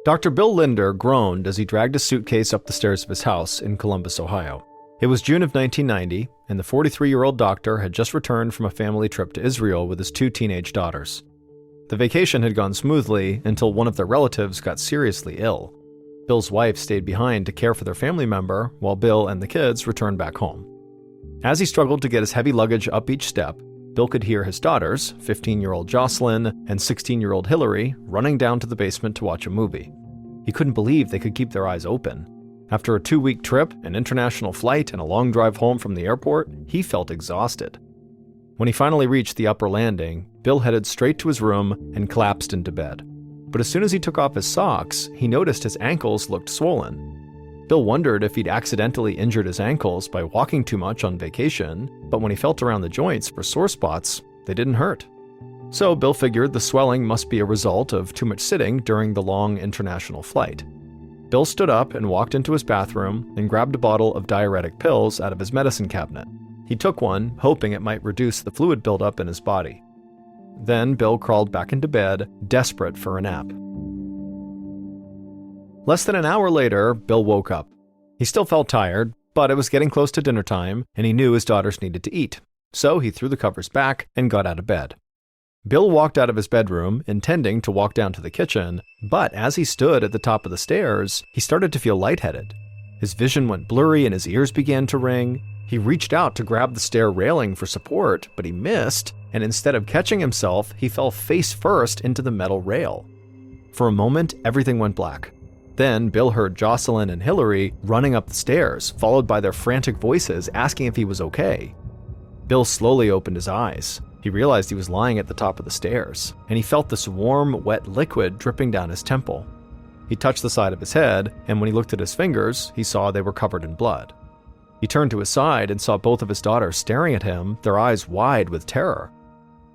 Dr. Bill Linder groaned as he dragged a suitcase up the stairs of his house in Columbus, Ohio. It was June of 1990, and the 43-year-old doctor had just returned from a family trip to Israel with his 2 teenage daughters. The vacation had gone smoothly until one of their relatives got seriously ill. Bill's wife stayed behind to care for their family member while Bill and the kids returned back home. As he struggled to get his heavy luggage up each step, Bill could hear his daughters, 15-year-old Jocelyn and 16-year-old Hillary, running down to the basement to watch a movie. He couldn't believe they could keep their eyes open. After a 2-week trip, an international flight, and a long drive home from the airport, he felt exhausted. When he finally reached the upper landing, Bill headed straight to his room and collapsed into bed. But as soon as he took off his socks, he noticed his ankles looked swollen. Bill wondered if he'd accidentally injured his ankles by walking too much on vacation, but when he felt around the joints for sore spots, they didn't hurt. So Bill figured the swelling must be a result of too much sitting during the long international flight. Bill stood up and walked into his bathroom and grabbed a bottle of diuretic pills out of his medicine cabinet. He took one, hoping it might reduce the fluid buildup in his body. Then Bill crawled back into bed, desperate for a nap. Less than an hour later, Bill woke up. He still felt tired, but it was getting close to dinner time, and he knew his daughters needed to eat. So he threw the covers back and got out of bed. Bill walked out of his bedroom, intending to walk down to the kitchen, but as he stood at the top of the stairs, he started to feel lightheaded. His vision went blurry and his ears began to ring. He reached out to grab the stair railing for support, but he missed, and instead of catching himself, he fell face first into the metal rail. For a moment, everything went black. Then Bill heard Jocelyn and Hillary running up the stairs, followed by their frantic voices asking if he was okay. Bill slowly opened his eyes. He realized he was lying at the top of the stairs, and he felt this warm, wet liquid dripping down his temple. He touched the side of his head, and when he looked at his fingers, he saw they were covered in blood. He turned to his side and saw both of his daughters staring at him, their eyes wide with terror.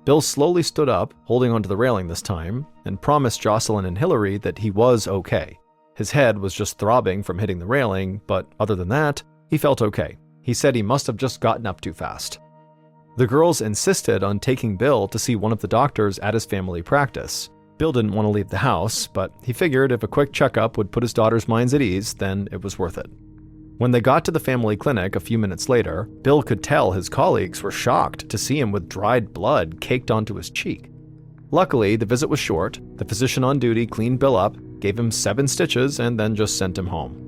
Bill slowly stood up, holding onto the railing this time, and promised Jocelyn and Hillary that he was okay. His head was just throbbing from hitting the railing, but other than that, he felt okay. He said he must have just gotten up too fast. The girls insisted on taking Bill to see one of the doctors at his family practice. Bill didn't want to leave the house, but he figured if a quick checkup would put his daughters' minds at ease, then it was worth it. When they got to the family clinic a few minutes later, Bill could tell his colleagues were shocked to see him with dried blood caked onto his cheek. Luckily, the visit was short. The physician on duty cleaned Bill up, gave him 7 stitches, and then just sent him home.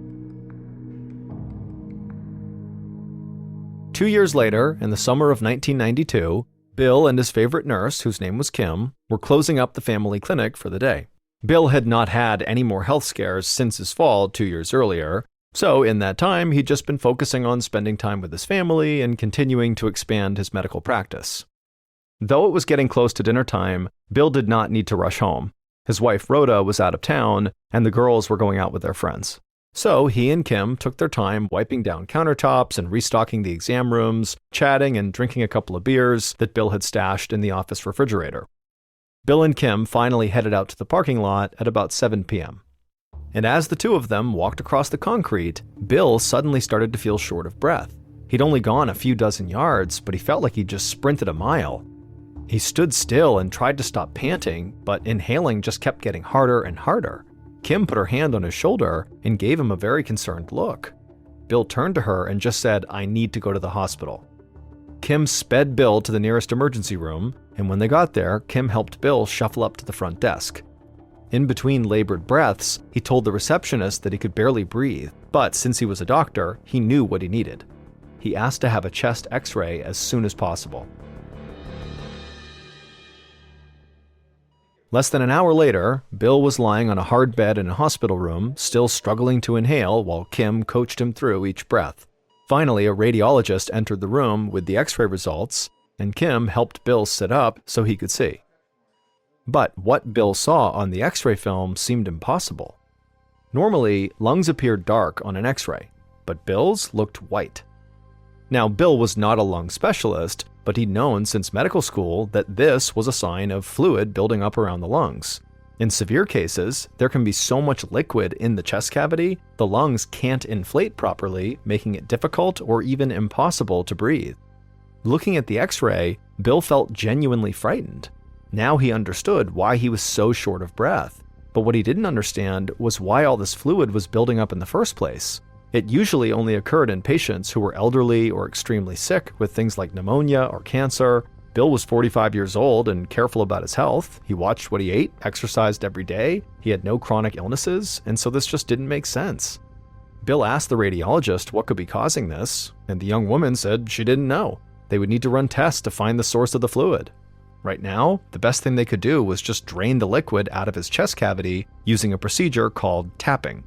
2 years later, in the summer of 1992, Bill and his favorite nurse, whose name was Kim, were closing up the family clinic for the day. Bill had not had any more health scares since his fall 2 years earlier, so in that time he'd just been focusing on spending time with his family and continuing to expand his medical practice. Though it was getting close to dinner time, Bill did not need to rush home. His wife Rhoda was out of town, and the girls were going out with their friends. So he and Kim took their time wiping down countertops and restocking the exam rooms, chatting and drinking a couple of beers that Bill had stashed in the office refrigerator. Bill and Kim finally headed out to the parking lot at about 7 p.m. And as the two of them walked across the concrete, Bill suddenly started to feel short of breath. He'd only gone a few dozen yards, but he felt like he'd just sprinted a mile. He stood still and tried to stop panting, but inhaling just kept getting harder and harder. Kim put her hand on his shoulder and gave him a very concerned look. Bill turned to her and just said, "I need to go to the hospital." Kim sped Bill to the nearest emergency room, and when they got there, Kim helped Bill shuffle up to the front desk. In between labored breaths, he told the receptionist that he could barely breathe, but since he was a doctor, he knew what he needed. He asked to have a chest x-ray as soon as possible. Less than an hour later, Bill was lying on a hard bed in a hospital room, still struggling to inhale while Kim coached him through each breath. Finally, a radiologist entered the room with the x-ray results, and Kim helped Bill sit up so he could see. But what Bill saw on the x-ray film seemed impossible. Normally, lungs appeared dark on an x-ray, but Bill's looked white. Now, Bill was not a lung specialist, but he'd known since medical school that this was a sign of fluid building up around the lungs. In severe cases, there can be so much liquid in the chest cavity, the lungs can't inflate properly, making it difficult or even impossible to breathe. Looking at the x-ray, Bill felt genuinely frightened. Now he understood why he was so short of breath. But what he didn't understand was why all this fluid was building up in the first place. It usually only occurred in patients who were elderly or extremely sick with things like pneumonia or cancer. Bill was 45 years old and careful about his health. He watched what he ate, exercised every day. He had no chronic illnesses, and so this just didn't make sense. Bill asked the radiologist what could be causing this, and the young woman said she didn't know. They would need to run tests to find the source of the fluid. Right now, the best thing they could do was just drain the liquid out of his chest cavity using a procedure called tapping.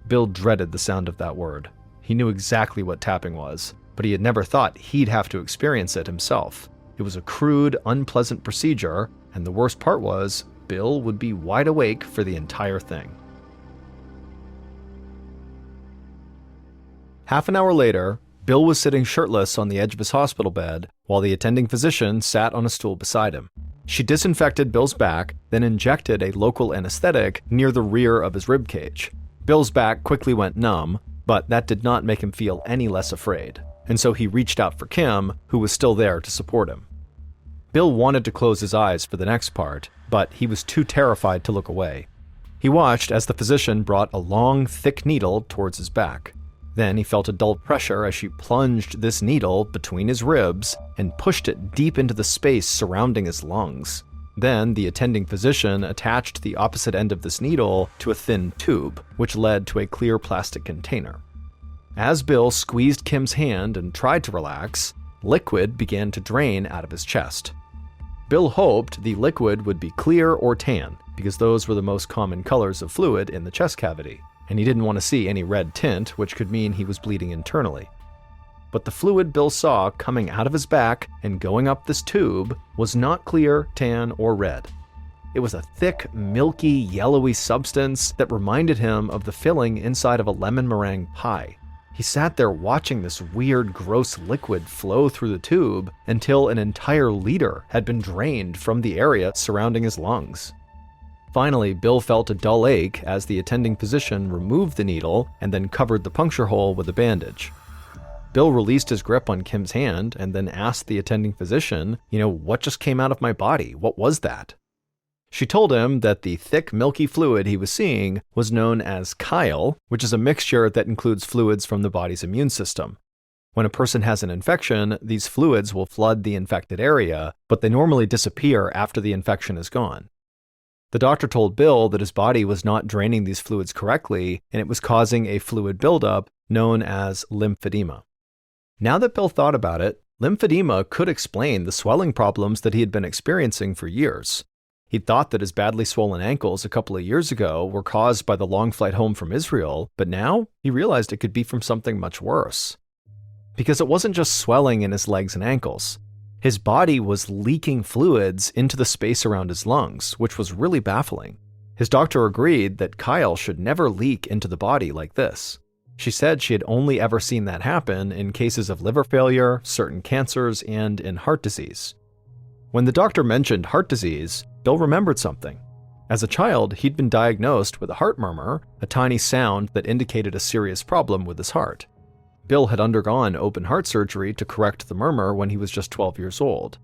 Bill dreaded the sound of that word. He knew exactly what tapping was, but he had never thought he'd have to experience it himself. It was a crude, unpleasant procedure, and the worst part was, Bill would be wide awake for the entire thing. Half an hour later, Bill was sitting shirtless on the edge of his hospital bed while the attending physician sat on a stool beside him. She disinfected Bill's back, then injected a local anesthetic near the rear of his rib cage. Bill's back quickly went numb, but that did not make him feel any less afraid, and so he reached out for Kim, who was still there to support him. Bill wanted to close his eyes for the next part, but he was too terrified to look away. He watched as the physician brought a long, thick needle towards his back. Then he felt a dull pressure as she plunged this needle between his ribs and pushed it deep into the space surrounding his lungs. Then the attending physician attached the opposite end of this needle to a thin tube, which led to a clear plastic container. As Bill squeezed Kim's hand and tried to relax, liquid began to drain out of his chest. Bill hoped the liquid would be clear or tan, because those were the most common colors of fluid in the chest cavity, and he didn't want to see any red tint, which could mean he was bleeding internally. But the fluid Bill saw coming out of his back and going up this tube was not clear, tan, or red. It was a thick, milky, yellowy substance that reminded him of the filling inside of a lemon meringue pie. He sat there watching this weird, gross liquid flow through the tube until an entire liter had been drained from the area surrounding his lungs. Finally, Bill felt a dull ache as the attending physician removed the needle and then covered the puncture hole with a bandage. Bill released his grip on Kim's hand and then asked the attending physician, what just came out of my body? What was that? She told him that the thick, milky fluid he was seeing was known as chyle, which is a mixture that includes fluids from the body's immune system. When a person has an infection, these fluids will flood the infected area, but they normally disappear after the infection is gone. The doctor told Bill that his body was not draining these fluids correctly, and it was causing a fluid buildup known as lymphedema. Now that Bill thought about it, lymphedema could explain the swelling problems that he had been experiencing for years. He'd thought that his badly swollen ankles a couple of years ago were caused by the long flight home from Israel, but now he realized it could be from something much worse. Because it wasn't just swelling in his legs and ankles. His body was leaking fluids into the space around his lungs, which was really baffling. His doctor agreed that chyle should never leak into the body like this. She said she had only ever seen that happen in cases of liver failure, certain cancers, and in heart disease. When the doctor mentioned heart disease, Bill remembered something. As a child, he'd been diagnosed with a heart murmur, a tiny sound that indicated a serious problem with his heart. Bill had undergone open heart surgery to correct the murmur when he was just 12 years old.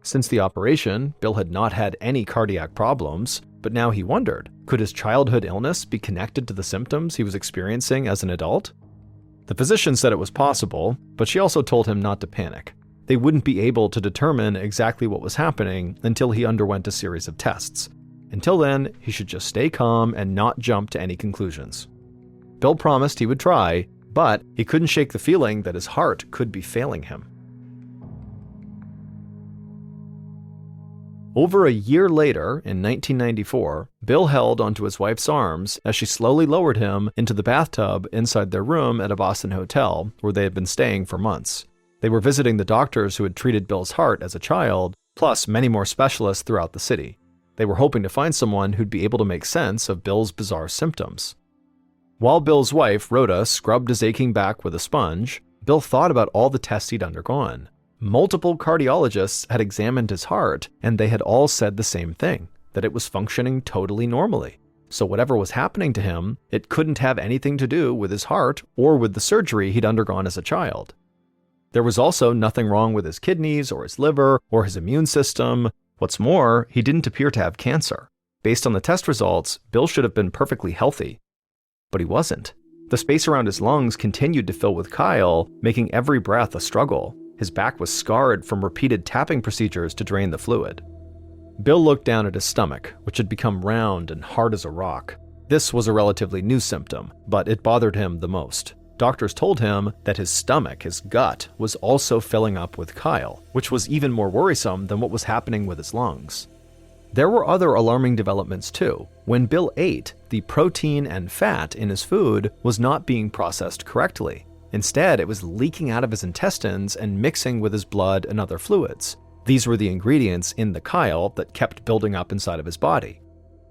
Since the operation, Bill had not had any cardiac problems, but now he wondered, could his childhood illness be connected to the symptoms he was experiencing as an adult? The physician said it was possible, but she also told him not to panic. They wouldn't be able to determine exactly what was happening until he underwent a series of tests. Until then, he should just stay calm and not jump to any conclusions. Bill promised he would try, but he couldn't shake the feeling that his heart could be failing him. Over a year later, in 1994, Bill held onto his wife's arms as she slowly lowered him into the bathtub inside their room at a Boston hotel where they had been staying for months. They were visiting the doctors who had treated Bill's heart as a child, plus many more specialists throughout the city. They were hoping to find someone who'd be able to make sense of Bill's bizarre symptoms. While Bill's wife, Rhoda, scrubbed his aching back with a sponge, Bill thought about all the tests he'd undergone. Multiple cardiologists had examined his heart, and they had all said the same thing, that it was functioning totally normally. So whatever was happening to him, it couldn't have anything to do with his heart or with the surgery he'd undergone as a child. There was also nothing wrong with his kidneys or his liver or his immune system. What's more, he didn't appear to have cancer. Based on the test results, Bill should have been perfectly healthy. But he wasn't. The space around his lungs continued to fill with chyle, making every breath a struggle. His back was scarred from repeated tapping procedures to drain the fluid. Bill looked down at his stomach, which had become round and hard as a rock. This was a relatively new symptom, but it bothered him the most. Doctors told him that his stomach, his gut, was also filling up with chyle, which was even more worrisome than what was happening with his lungs. There were other alarming developments too. When Bill ate, the protein and fat in his food was not being processed correctly. Instead, it was leaking out of his intestines and mixing with his blood and other fluids. These were the ingredients in the chyle that kept building up inside of his body.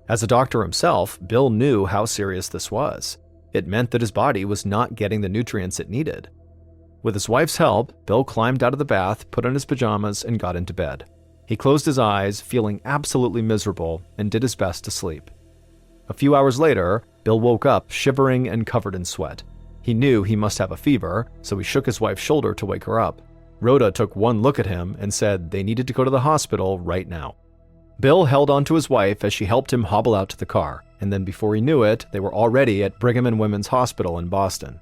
As a doctor himself, Bill knew how serious this was. It meant that his body was not getting the nutrients it needed. With his wife's help, Bill climbed out of the bath, put on his pajamas, and got into bed. He closed his eyes, feeling absolutely miserable, and did his best to sleep. A few hours later, Bill woke up shivering and covered in sweat. He knew he must have a fever, so he shook his wife's shoulder to wake her up. Rhoda took one look at him and said they needed to go to the hospital right now. Bill held onto his wife as she helped him hobble out to the car, and then before he knew it, they were already at Brigham and Women's Hospital in Boston.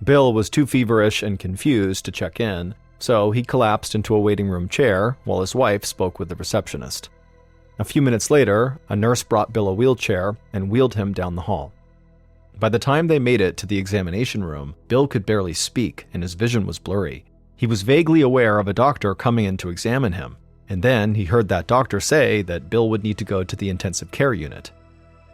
Bill was too feverish and confused to check in, so he collapsed into a waiting room chair while his wife spoke with the receptionist. A few minutes later, a nurse brought Bill a wheelchair and wheeled him down the hall. By the time they made it to the examination room, Bill could barely speak and his vision was blurry. He was vaguely aware of a doctor coming in to examine him, and then he heard that doctor say that Bill would need to go to the intensive care unit.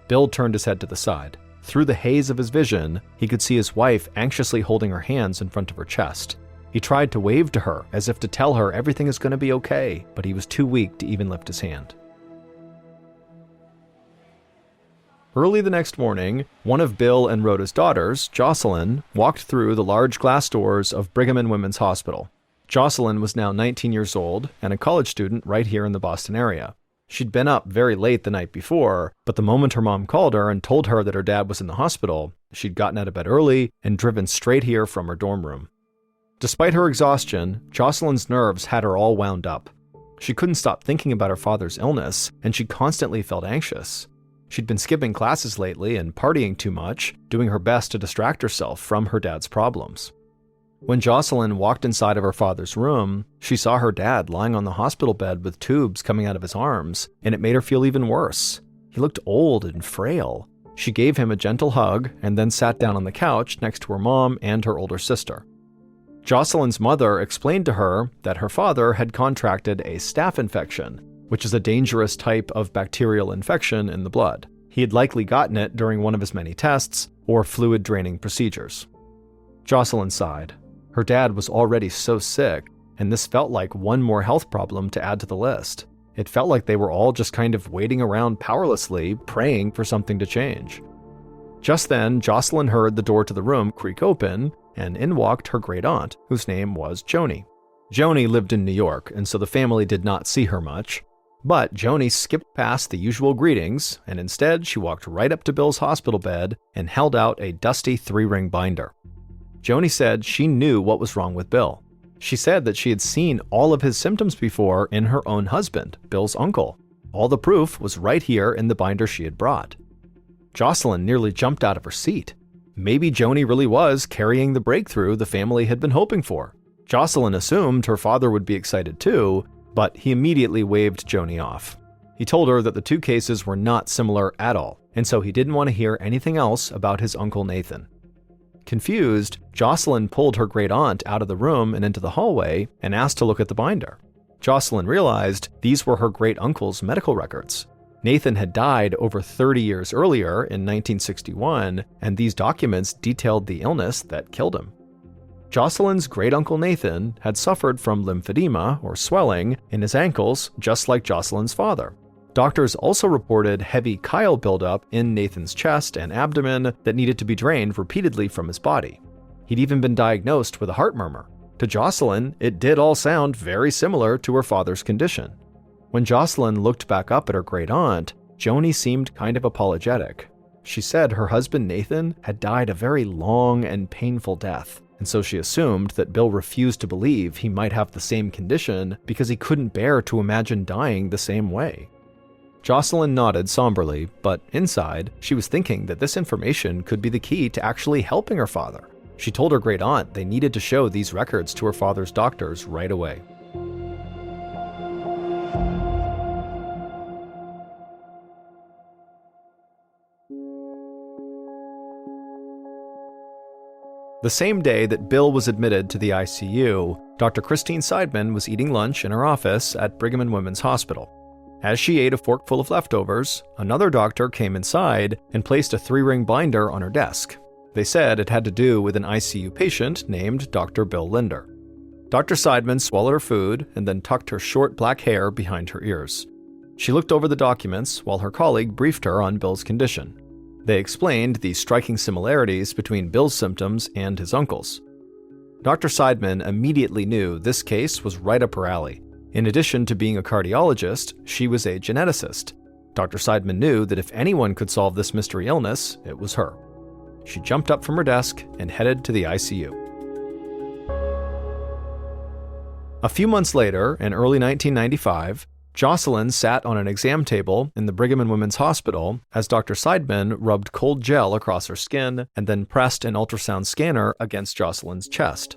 Bill turned his head to the side. Through the haze of his vision, he could see his wife anxiously holding her hands in front of her chest. He tried to wave to her as if to tell her everything is going to be okay, but he was too weak to even lift his hand. Early the next morning, one of Bill and Rhoda's daughters, Jocelyn, walked through the large glass doors of Brigham and Women's Hospital. Jocelyn was now 19 years old and a college student right here in the Boston area. She'd been up very late the night before, but the moment her mom called her and told her that her dad was in the hospital, she'd gotten out of bed early and driven straight here from her dorm room. Despite her exhaustion, Jocelyn's nerves had her all wound up. She couldn't stop thinking about her father's illness, and she constantly felt anxious. She'd been skipping classes lately and partying too much, doing her best to distract herself from her dad's problems. When Jocelyn walked inside of her father's room, she saw her dad lying on the hospital bed with tubes coming out of his arms, and it made her feel even worse. He looked old and frail. She gave him a gentle hug and then sat down on the couch next to her mom and her older sister. Jocelyn's mother explained to her that her father had contracted a staph infection, which is a dangerous type of bacterial infection in the blood. He had likely gotten it during one of his many tests or fluid draining procedures. Jocelyn sighed. Her dad was already so sick, and this felt like one more health problem to add to the list. It felt like they were all just kind of waiting around powerlessly, praying for something to change. Just then, Jocelyn heard the door to the room creak open, and in walked her great-aunt, whose name was Joni. Joni lived in New York, and so the family did not see her much. But Joni skipped past the usual greetings, and instead she walked right up to Bill's hospital bed and held out a dusty 3-ring binder. Joni said she knew what was wrong with Bill. She said that she had seen all of his symptoms before in her own husband, Bill's uncle. All the proof was right here in the binder she had brought. Jocelyn nearly jumped out of her seat. Maybe Joni really was carrying the breakthrough the family had been hoping for. Jocelyn assumed her father would be excited too, but he immediately waved Joni off. He told her that the two cases were not similar at all, and so he didn't want to hear anything else about his Uncle Nathan. Confused, Jocelyn pulled her great-aunt out of the room and into the hallway and asked to look at the binder. Jocelyn realized these were her great-uncle's medical records. Nathan had died over 30 years earlier in 1961, and these documents detailed the illness that killed him. Jocelyn's great-uncle Nathan had suffered from lymphedema, or swelling, in his ankles, just like Jocelyn's father. Doctors also reported heavy chyle buildup in Nathan's chest and abdomen that needed to be drained repeatedly from his body. He'd even been diagnosed with a heart murmur. To Jocelyn, it did all sound very similar to her father's condition. When Jocelyn looked back up at her great-aunt, Joni seemed kind of apologetic. She said her husband Nathan had died a very long and painful death, and so she assumed that Bill refused to believe he might have the same condition because he couldn't bear to imagine dying the same way. Jocelyn nodded somberly, but inside, she was thinking that this information could be the key to actually helping her father. She told her great aunt they needed to show these records to her father's doctors right away. The same day that Bill was admitted to the ICU, Dr. Christine Seidman was eating lunch in her office at Brigham and Women's Hospital. As she ate a forkful of leftovers, another doctor came inside and placed a 3-ring binder on her desk. They said it had to do with an ICU patient named Dr. Bill Linder. Dr. Seidman swallowed her food and then tucked her short black hair behind her ears. She looked over the documents while her colleague briefed her on Bill's condition. They explained the striking similarities between Bill's symptoms and his uncle's. Dr. Seidman immediately knew this case was right up her alley. In addition to being a cardiologist, she was a geneticist. Dr. Seidman knew that if anyone could solve this mystery illness, it was her. She jumped up from her desk and headed to the ICU. A few months later, in early 1995, Jocelyn sat on an exam table in the Brigham and Women's Hospital as Dr. Seidman rubbed cold gel across her skin and then pressed an ultrasound scanner against Jocelyn's chest.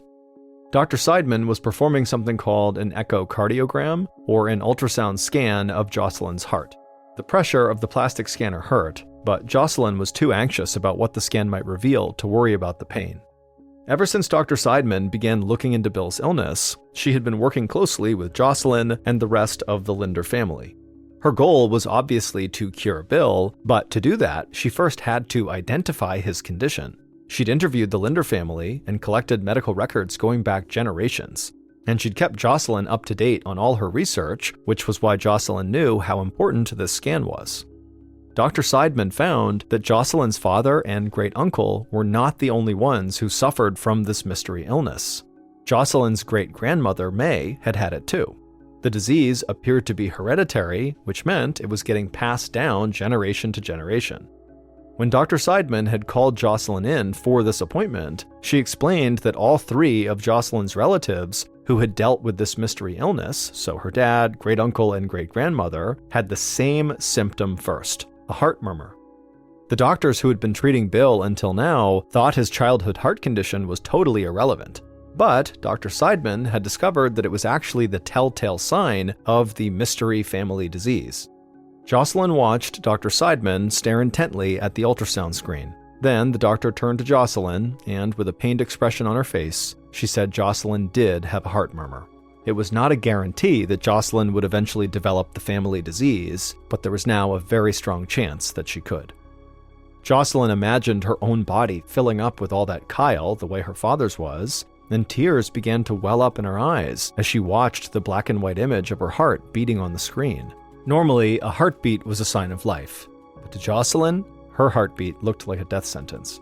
Dr. Seidman was performing something called an echocardiogram, or an ultrasound scan of Jocelyn's heart. The pressure of the plastic scanner hurt, but Jocelyn was too anxious about what the scan might reveal to worry about the pain. Ever since Dr. Seidman began looking into Bill's illness, she had been working closely with Jocelyn and the rest of the Linder family. Her goal was obviously to cure Bill, but to do that, she first had to identify his condition. She'd interviewed the Linder family and collected medical records going back generations. And she'd kept Jocelyn up to date on all her research, which was why Jocelyn knew how important this scan was. Dr. Seidman found that Jocelyn's father and great-uncle were not the only ones who suffered from this mystery illness. Jocelyn's great-grandmother, May, had had it too. The disease appeared to be hereditary, which meant it was getting passed down generation to generation. When Dr. Seidman had called Jocelyn in for this appointment, she explained that all 3 of Jocelyn's relatives who had dealt with this mystery illness, so her dad, great-uncle, and great-grandmother, had the same symptom first, a heart murmur. The doctors who had been treating Bill until now thought his childhood heart condition was totally irrelevant. But Dr. Seidman had discovered that it was actually the telltale sign of the mystery family disease. Jocelyn watched Dr. Seidman stare intently at the ultrasound screen. Then the doctor turned to Jocelyn, and with a pained expression on her face, she said Jocelyn did have a heart murmur. It was not a guarantee that Jocelyn would eventually develop the family disease, but there was now a very strong chance that she could. Jocelyn imagined her own body filling up with all that chyle the way her father's was, and tears began to well up in her eyes as she watched the black and white image of her heart beating on the screen. Normally, a heartbeat was a sign of life, but to Jocelyn, her heartbeat looked like a death sentence.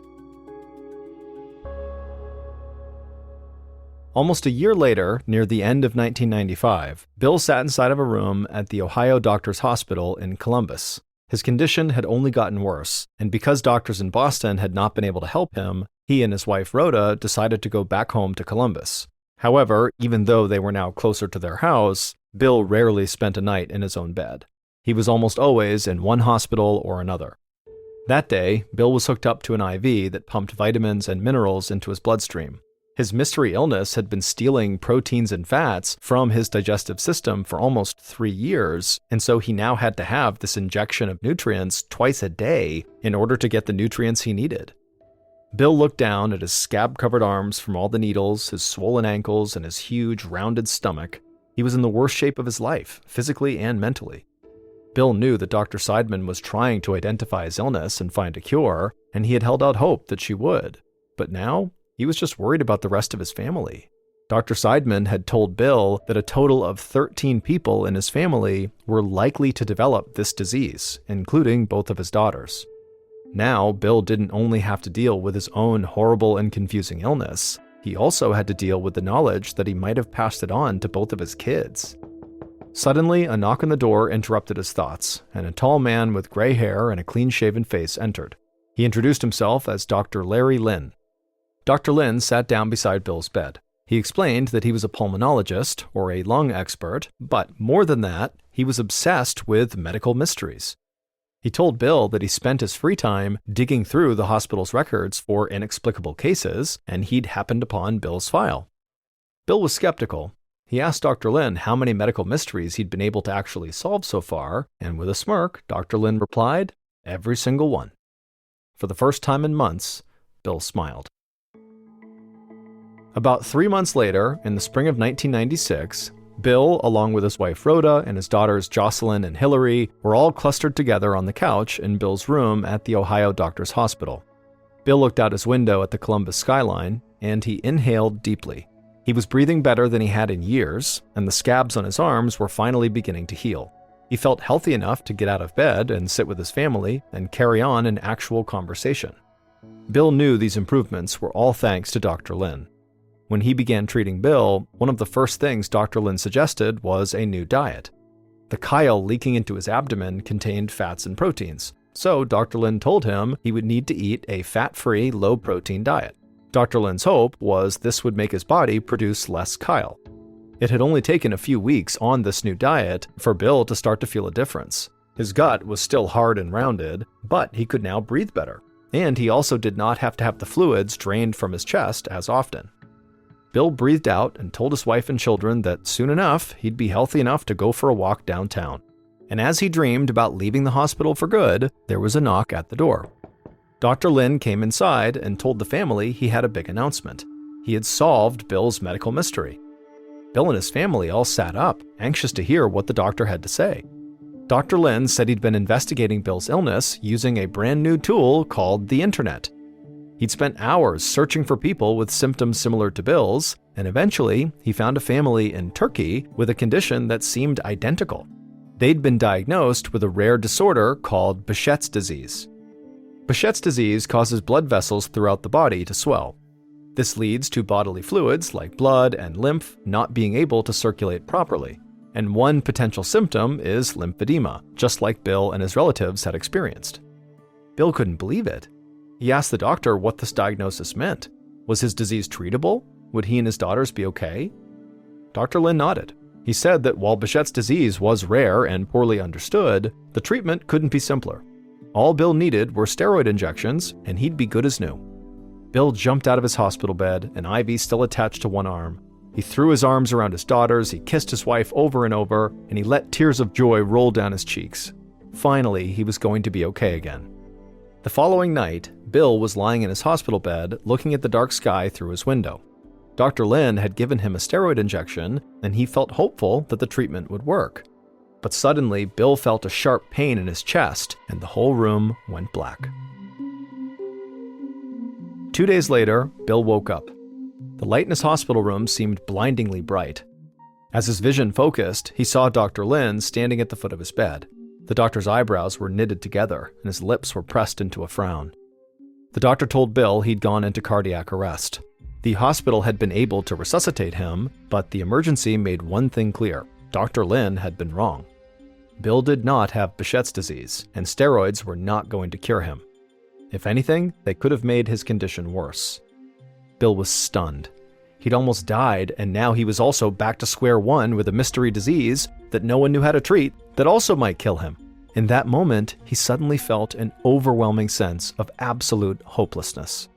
Almost a year later, near the end of 1995, Bill sat inside of a room at the Ohio Doctors Hospital in Columbus. His condition had only gotten worse, and because doctors in Boston had not been able to help him, he and his wife Rhoda decided to go back home to Columbus. However, even though they were now closer to their house, Bill rarely spent a night in his own bed. He was almost always in one hospital or another. That day, Bill was hooked up to an IV that pumped vitamins and minerals into his bloodstream. His mystery illness had been stealing proteins and fats from his digestive system for almost 3 years, and so he now had to have this injection of nutrients twice a day in order to get the nutrients he needed. Bill looked down at his scab-covered arms from all the needles, his swollen ankles, and his huge, rounded stomach. He was in the worst shape of his life, physically and mentally. Bill knew that Dr. Seidman was trying to identify his illness and find a cure, and he had held out hope that she would. But now, he was just worried about the rest of his family. Dr. Seidman had told Bill that a total of 13 people in his family were likely to develop this disease, including both of his daughters. Now, Bill didn't only have to deal with his own horrible and confusing illness, he also had to deal with the knowledge that he might have passed it on to both of his kids. Suddenly, a knock on the door interrupted his thoughts, and a tall man with gray hair and a clean-shaven face entered. He introduced himself as Dr. Larry Lynn. Dr. Lynn sat down beside Bill's bed. He explained that he was a pulmonologist or a lung expert, but more than that, he was obsessed with medical mysteries. He told Bill that he spent his free time digging through the hospital's records for inexplicable cases, and he'd happened upon Bill's file. Bill was skeptical. He asked Dr. Lin how many medical mysteries he'd been able to actually solve so far, and with a smirk, Dr. Lin replied, "Every single one." For the first time in months, Bill smiled. About 3 months later, in the spring of 1996, Bill, along with his wife Rhoda and his daughters Jocelyn and Hillary, were all clustered together on the couch in Bill's room at the Ohio Doctors Hospital. Bill looked out his window at the Columbus skyline, and he inhaled deeply. He was breathing better than he had in years, and the scabs on his arms were finally beginning to heal. He felt healthy enough to get out of bed and sit with his family and carry on an actual conversation. Bill knew these improvements were all thanks to Dr. Lin. When he began treating Bill, one of the first things Dr. Lin suggested was a new diet. The chyle leaking into his abdomen contained fats and proteins, so Dr. Lin told him he would need to eat a fat-free, low-protein diet. Dr. Lin's hope was this would make his body produce less chyle. It had only taken a few weeks on this new diet for Bill to start to feel a difference. His gut was still hard and rounded, but he could now breathe better, and he also did not have to have the fluids drained from his chest as often. Bill breathed out and told his wife and children that soon enough he'd be healthy enough to go for a walk downtown. And as he dreamed about leaving the hospital for good, there was a knock at the door. Dr. Lin came inside and told the family he had a big announcement. He had solved Bill's medical mystery. Bill and his family all sat up, anxious to hear what the doctor had to say. Dr. Lin said he'd been investigating Bill's illness using a brand new tool called the Internet. He'd spent hours searching for people with symptoms similar to Bill's, and eventually he found a family in Turkey with a condition that seemed identical. They'd been diagnosed with a rare disorder called Behçet's disease. Behçet's disease causes blood vessels throughout the body to swell. This leads to bodily fluids like blood and lymph not being able to circulate properly, and one potential symptom is lymphedema, just like Bill and his relatives had experienced. Bill couldn't believe it. He asked the doctor what this diagnosis meant. Was his disease treatable? Would he and his daughters be okay? Dr. Lin nodded. He said that while Behçet's disease was rare and poorly understood, the treatment couldn't be simpler. All Bill needed were steroid injections, and he'd be good as new. Bill jumped out of his hospital bed, an IV still attached to one arm. He threw his arms around his daughters, he kissed his wife over and over, and he let tears of joy roll down his cheeks. Finally, he was going to be okay again. The following night, Bill was lying in his hospital bed, looking at the dark sky through his window. Dr. Lin had given him a steroid injection, and he felt hopeful that the treatment would work. But suddenly, Bill felt a sharp pain in his chest, and the whole room went black. 2 days later, Bill woke up. The light in his hospital room seemed blindingly bright. As his vision focused, he saw Dr. Lin standing at the foot of his bed. The doctor's eyebrows were knitted together, and his lips were pressed into a frown. The doctor told Bill he'd gone into cardiac arrest. The hospital had been able to resuscitate him, but the emergency made one thing clear. Dr. Lin had been wrong. Bill did not have Behçet's disease, and steroids were not going to cure him. If anything, they could have made his condition worse. Bill was stunned. He'd almost died, and now he was also back to square one with a mystery disease that no one knew how to treat that also might kill him. In that moment, he suddenly felt an overwhelming sense of absolute hopelessness.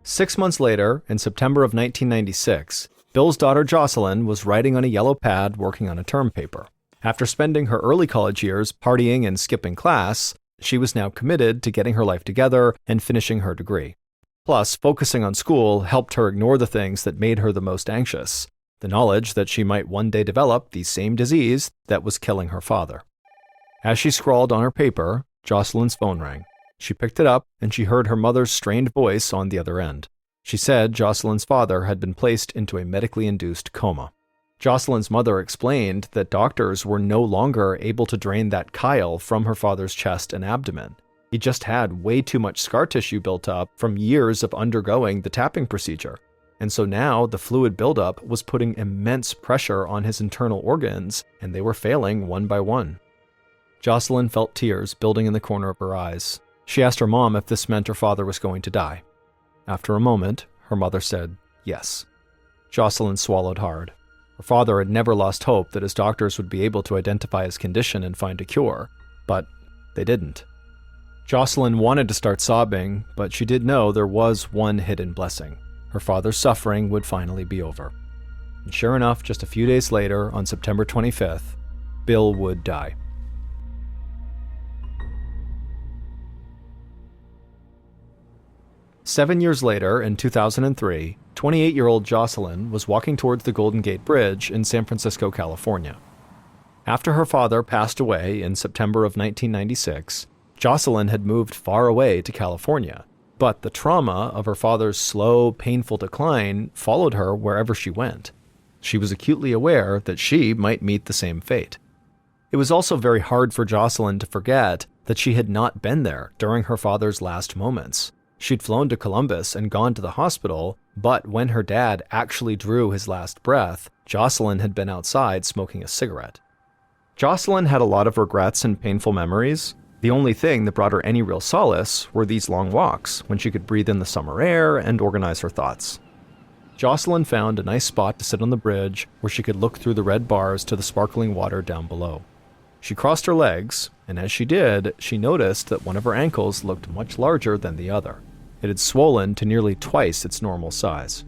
6 months later, in September of 1996, Bill's daughter Jocelyn was writing on a yellow pad working on a term paper. After spending her early college years partying and skipping class, she was now committed to getting her life together and finishing her degree. Plus, focusing on school helped her ignore the things that made her the most anxious, the knowledge that she might one day develop the same disease that was killing her father. As she scrawled on her paper, Jocelyn's phone rang. She picked it up, and she heard her mother's strained voice on the other end. She said Jocelyn's father had been placed into a medically induced coma. Jocelyn's mother explained that doctors were no longer able to drain that chyle from her father's chest and abdomen. He just had way too much scar tissue built up from years of undergoing the tapping procedure. And so now the fluid buildup was putting immense pressure on his internal organs, and they were failing one by one. Jocelyn felt tears building in the corner of her eyes. She asked her mom if this meant her father was going to die. After a moment, her mother said yes. Jocelyn swallowed hard. Her father had never lost hope that his doctors would be able to identify his condition and find a cure, but they didn't. Jocelyn wanted to start sobbing, but she did know there was one hidden blessing. Her father's suffering would finally be over. And sure enough, just a few days later, on September 25th, Bill would die. Seven years later, in 2003, 28-year-old Jocelyn was walking towards the Golden Gate Bridge in San Francisco, California. After her father passed away in September of 1996, Jocelyn had moved far away to California, but the trauma of her father's slow, painful decline followed her wherever she went. She was acutely aware that she might meet the same fate. It was also very hard for Jocelyn to forget that she had not been there during her father's last moments. She'd flown to Columbus and gone to the hospital, but when her dad actually drew his last breath, Jocelyn had been outside smoking a cigarette. Jocelyn had a lot of regrets and painful memories. The only thing that brought her any real solace were these long walks, when she could breathe in the summer air and organize her thoughts. Jocelyn found a nice spot to sit on the bridge where she could look through the red bars to the sparkling water down below. She crossed her legs, and as she did, she noticed that one of her ankles looked much larger than the other. It had swollen to nearly twice its normal size.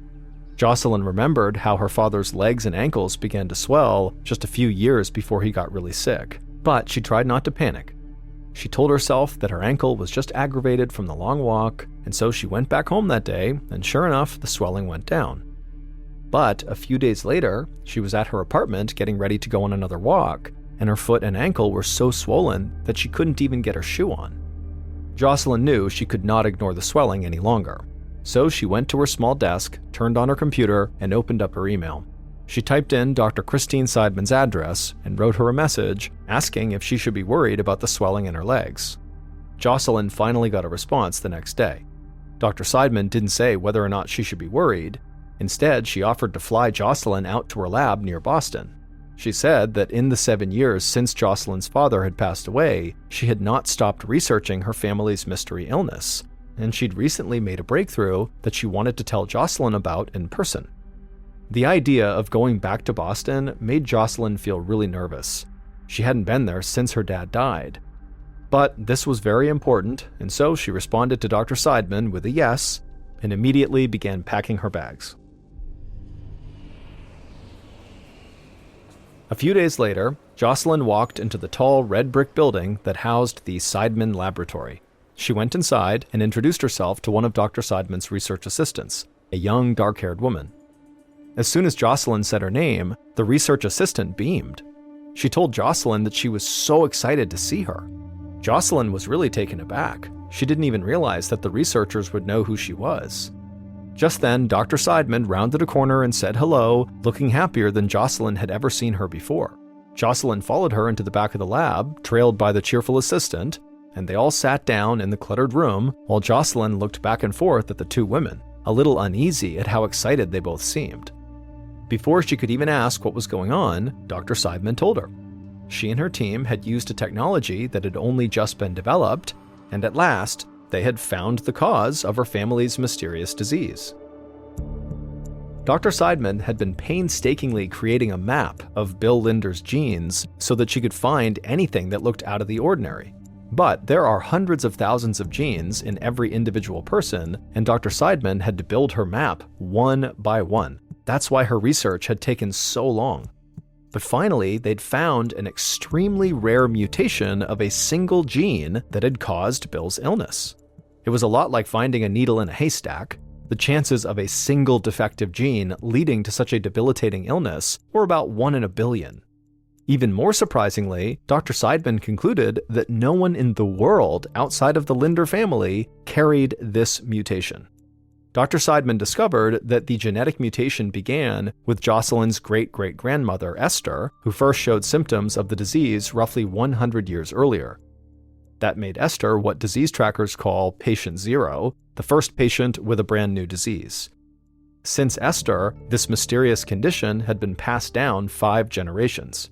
Jocelyn remembered how her father's legs and ankles began to swell just a few years before he got really sick, but she tried not to panic. She told herself that her ankle was just aggravated from the long walk, and so she went back home that day, and sure enough, the swelling went down. But a few days later, she was at her apartment getting ready to go on another walk, and her foot and ankle were so swollen that she couldn't even get her shoe on. Jocelyn knew she could not ignore the swelling any longer, so she went to her small desk, turned on her computer, and opened up her email. She typed in Dr. Christine Seidman's address and wrote her a message asking if she should be worried about the swelling in her legs. Jocelyn finally got a response the next day. Dr. Seidman didn't say whether or not she should be worried. Instead, she offered to fly Jocelyn out to her lab near Boston. She said that in the 7 years since Jocelyn's father had passed away, she had not stopped researching her family's mystery illness, and she'd recently made a breakthrough that she wanted to tell Jocelyn about in person. The idea of going back to Boston made Jocelyn feel really nervous. She hadn't been there since her dad died. But this was very important, and so she responded to Dr. Seidman with a yes, and immediately began packing her bags. A few days later, Jocelyn walked into the tall red brick building that housed the Seidman Laboratory. She went inside and introduced herself to one of Dr. Seidman's research assistants, a young, dark-haired woman. As soon as Jocelyn said her name, the research assistant beamed. She told Jocelyn that she was so excited to see her. Jocelyn was really taken aback. She didn't even realize that the researchers would know who she was. Just then, Dr. Seidman rounded a corner and said hello, looking happier than Jocelyn had ever seen her before. Jocelyn followed her into the back of the lab, trailed by the cheerful assistant, and they all sat down in the cluttered room while Jocelyn looked back and forth at the two women, a little uneasy at how excited they both seemed. Before she could even ask what was going on, Dr. Seidman told her. She and her team had used a technology that had only just been developed, and at last, they had found the cause of her family's mysterious disease. Dr. Seidman had been painstakingly creating a map of Bill Linder's genes so that she could find anything that looked out of the ordinary. But there are hundreds of thousands of genes in every individual person, and Dr. Seidman had to build her map one by one. That's why her research had taken so long. But finally, they'd found an extremely rare mutation of a single gene that had caused Bill's illness. It was a lot like finding a needle in a haystack. The chances of a single defective gene leading to such a debilitating illness were about 1 in a billion. Even more surprisingly, Dr. Seidman concluded that no one in the world outside of the Linder family carried this mutation. Dr. Seidman discovered that the genetic mutation began with Jocelyn's great-great-grandmother, Esther, who first showed symptoms of the disease roughly 100 years earlier. That made Esther what disease trackers call patient zero, the first patient with a brand new disease. Since Esther, this mysterious condition had been passed down 5 generations.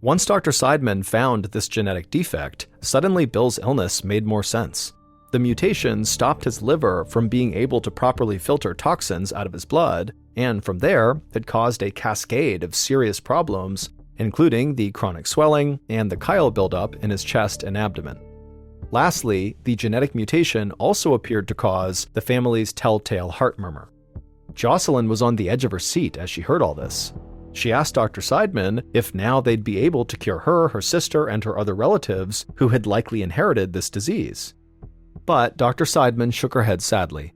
Once Dr. Seidman found this genetic defect, suddenly Bill's illness made more sense. the mutation stopped his liver from being able to properly filter toxins out of his blood, and from there, it caused a cascade of serious problems, including the chronic swelling and the chyle buildup in his chest and abdomen. Lastly, the genetic mutation also appeared to cause the family's telltale heart murmur. Jocelyn was on the edge of her seat as she heard all this. She asked Dr. Seidman if now they'd be able to cure her, her sister, and her other relatives who had likely inherited this disease. But Dr. Seidman shook her head sadly.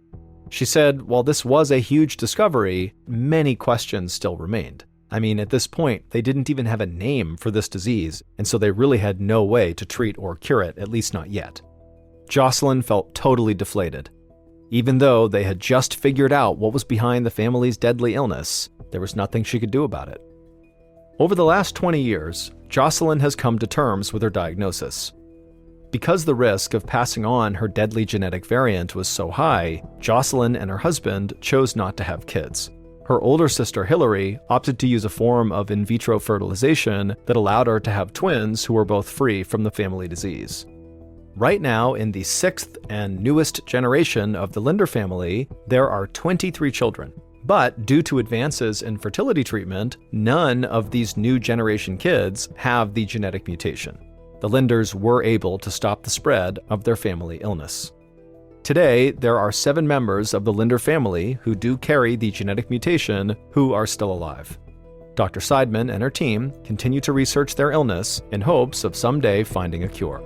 She said, while this was a huge discovery, many questions still remained. I mean, at this point, they didn't even have a name for this disease, and so they really had no way to treat or cure it, at least not yet. Jocelyn felt totally deflated. Even though they had just figured out what was behind the family's deadly illness, there was nothing she could do about it. Over the last 20 years, Jocelyn has come to terms with her diagnosis. Because the risk of passing on her deadly genetic variant was so high, Jocelyn and her husband chose not to have kids. Her older sister Hillary opted to use a form of in vitro fertilization that allowed her to have twins who were both free from the family disease. Right now, in the 6th and newest generation of the Linder family, there are 23 children. But due to advances in fertility treatment, none of these new generation kids have the genetic mutation. The Linders were able to stop the spread of their family illness. Today, there are 7 members of the Linder family who do carry the genetic mutation who are still alive. Dr. Seidman and her team continue to research their illness in hopes of someday finding a cure.